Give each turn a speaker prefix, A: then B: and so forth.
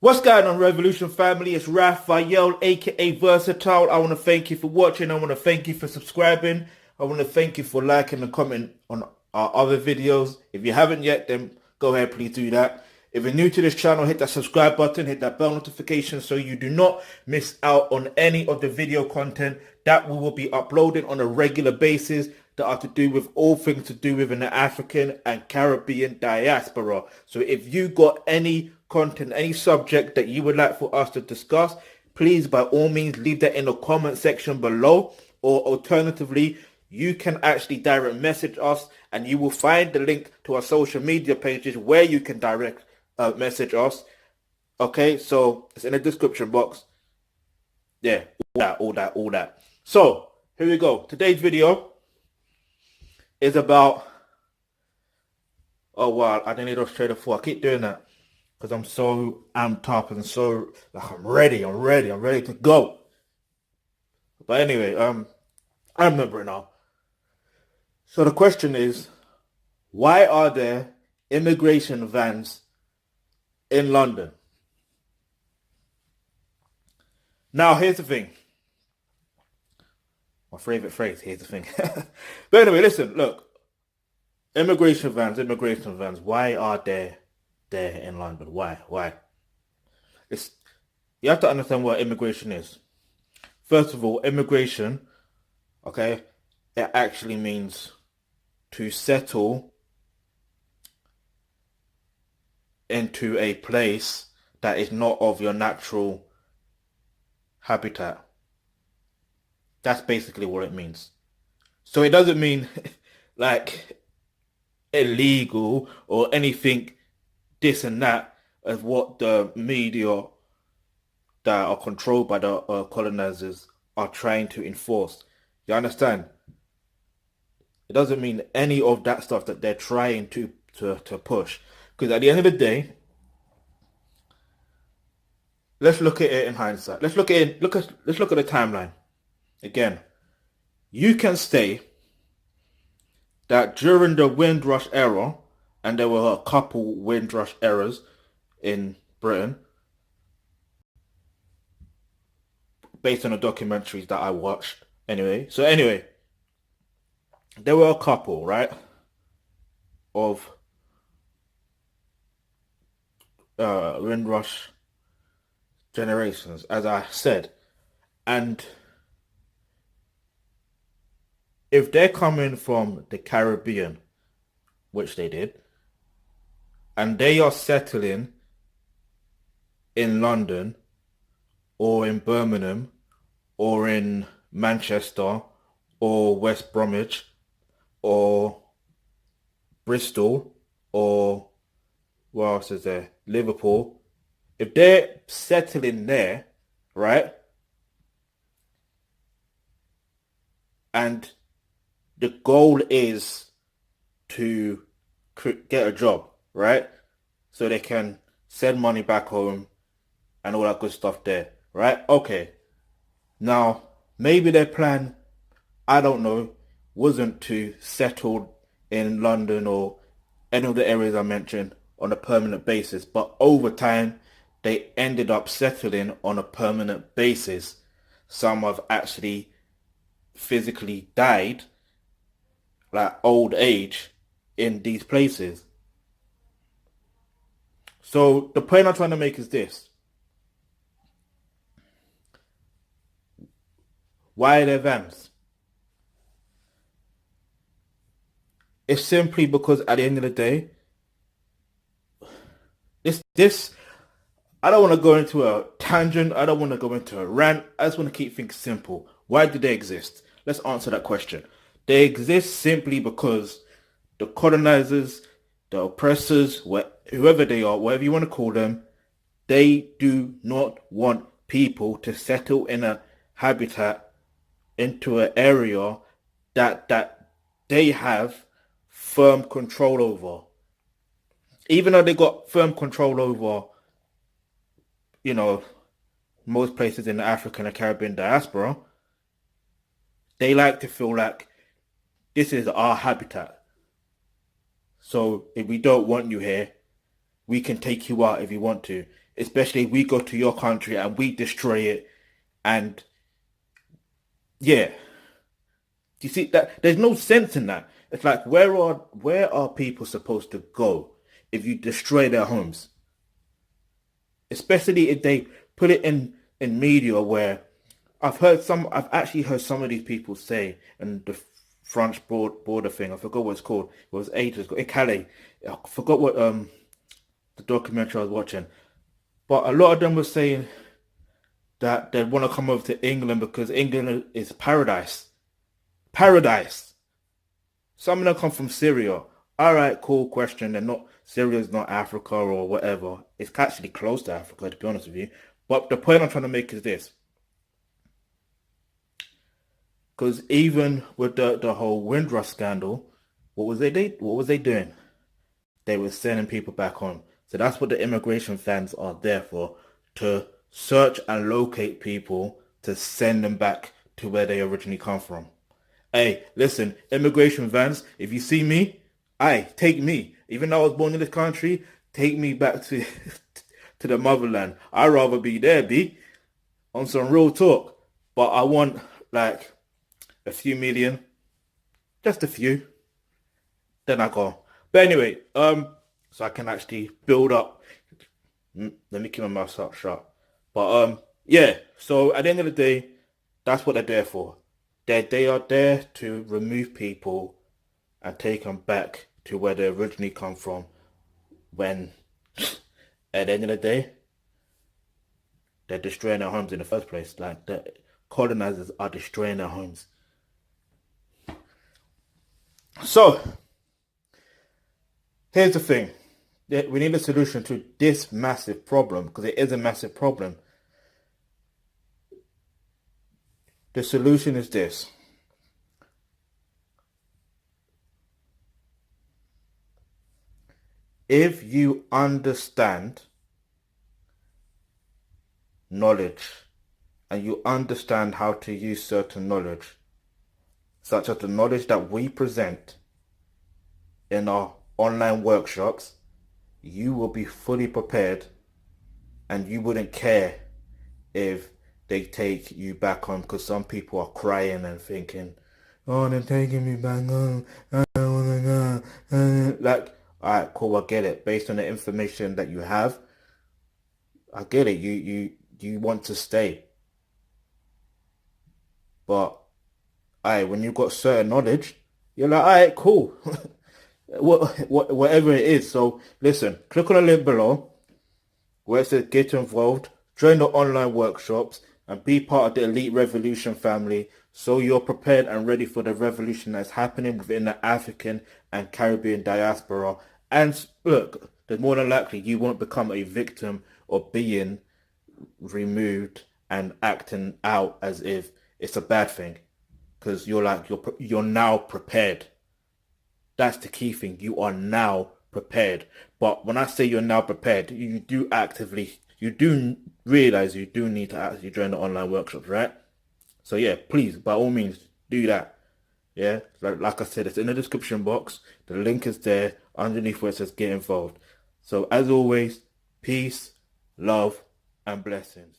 A: What's going on, Revolution family? It's Raphael, aka Versatile. I want to thank you for watching. I want to thank you for subscribing. I want to thank you for liking and commenting on our other videos. If you haven't yet, then go ahead, please do that. If you're new to this channel, hit that subscribe button, hit that bell notification so you do not miss out on any of the video content that we will be uploading on a regular basis that are to do with all things to do within the African and Caribbean diaspora. So if you got any content, any subject that you would like for us to discuss, please by all means leave that in the comment section below, or alternatively you can actually direct message us and you will find the link to our social media pages where you can direct message us. Okay, so it's in the description box. Yeah, all that. So here we go. Today's video is about, oh wow, I didn't need to straight before. I keep doing that because I'm so amped up and so like I'm ready to go. But anyway, I remember it now. So the question is, why are there immigration vans in London? Now here's the thing. My favorite phrase, here's the thing. But anyway, listen, look. Immigration vans, why are they there in London? Why? You have to understand what immigration is. First of all, immigration, okay, it actually means to settle into a place that is not of your natural habitat. That's basically what it means. So it doesn't mean like illegal or anything this and that as what the media that are controlled by the colonizers are trying to enforce. You understand? It doesn't mean any of that stuff that they're trying to push. Because at the end of the day, let's look at it in hindsight. Let's look at the timeline. Again, you can say that during the Windrush era, and there were a couple Windrush eras in Britain, based on the documentaries that I watched anyway. So anyway, there were a couple, right, of Windrush generations, as I said. And if they're coming from the Caribbean, which they did, and they are settling in London or in Birmingham or in Manchester or West Bromwich or Bristol or what else is there? Liverpool. If they're settling there, right? And the goal is to get a job, right? So they can send money back home and all that good stuff there, right? Okay. Now, maybe their plan, I don't know, wasn't to settle in London or any of the areas I mentioned on a permanent basis, but over time, they ended up settling on a permanent basis. Some have actually physically died, like old age, in these places. So the point I'm trying to make is this. Why are there vans? It's simply because at the end of the day, this I don't want to go into a tangent. I don't want to go into a rant. I just want to keep things simple. Why do they exist? Let's answer that question. They exist simply because the colonizers, the oppressors, whoever they are, whatever you want to call them, they do not want people to settle in a habitat, into an area that they have firm control over. Even though they got firm control over, you know, most places in the African and Caribbean diaspora, they like to feel like this is our habitat. So if we don't want you here, we can take you out if you want to. especially if we go to your country and we destroy it. And yeah, you see that there's no sense in that. It's like where are people supposed to go if you destroy their homes? Especially if they put it in media where I've actually heard some of these people say, and the French border thing, I forgot what it's called. It was ages ago in Calais. I forgot what the documentary I was watching. But a lot of them were saying that they want to come over to England because England is paradise. Paradise. Some of them come from Syria. All right, cool question. They're not, Syria's not Africa or whatever. It's actually close to Africa, to be honest with you. But the point I'm trying to make is this. Because even with the whole Windrush scandal, what was they doing? They were sending people back home. So that's what the immigration fans are there for, to search and locate people to send them back to where they originally come from. Hey, listen, immigration fans, if you see me, take me. Even though I was born in this country, take me back to to the motherland. I'd rather be there, B, on some real talk. But I want like a few million, just a few. Then I go. But anyway, so I can actually build up. Let me keep my mouth shut. But yeah. So at the end of the day, that's what they're there for. They are there to remove people and take them back to where they originally come from. When at the end of the day, they're destroying their homes in the first place. Like the colonizers are destroying their homes. So here's the thing. We need a solution to this massive problem, because it is a massive problem. The solution is this. If you understand knowledge and you understand how to use certain knowledge, such as the knowledge that we present in our online workshops, you will be fully prepared and you wouldn't care if they take you back home, because some people are crying and thinking, oh, they're taking me back home. I don't want to go. Like, all right, cool, I get it. Based on the information that you have, I get it. You want to stay. But, all right, when you've got certain knowledge, you're like, all right, cool. Whatever it is. So, listen, click on the link below where it says get involved, join the online workshops, and be part of the Elite Revolution family, so you're prepared and ready for the revolution that's happening within the African and Caribbean diaspora. And look, there's more than likely you won't become a victim of being removed and acting out as if it's a bad thing, because you're now prepared. That's the key thing. You are now prepared. But when I say you're now prepared, you do realize you do need to actually join the online workshops, right? So yeah, please, by all means, do that. Yeah, like I said, it's in the description box. The link is there underneath where it says get involved. So as always, peace, love, and blessings.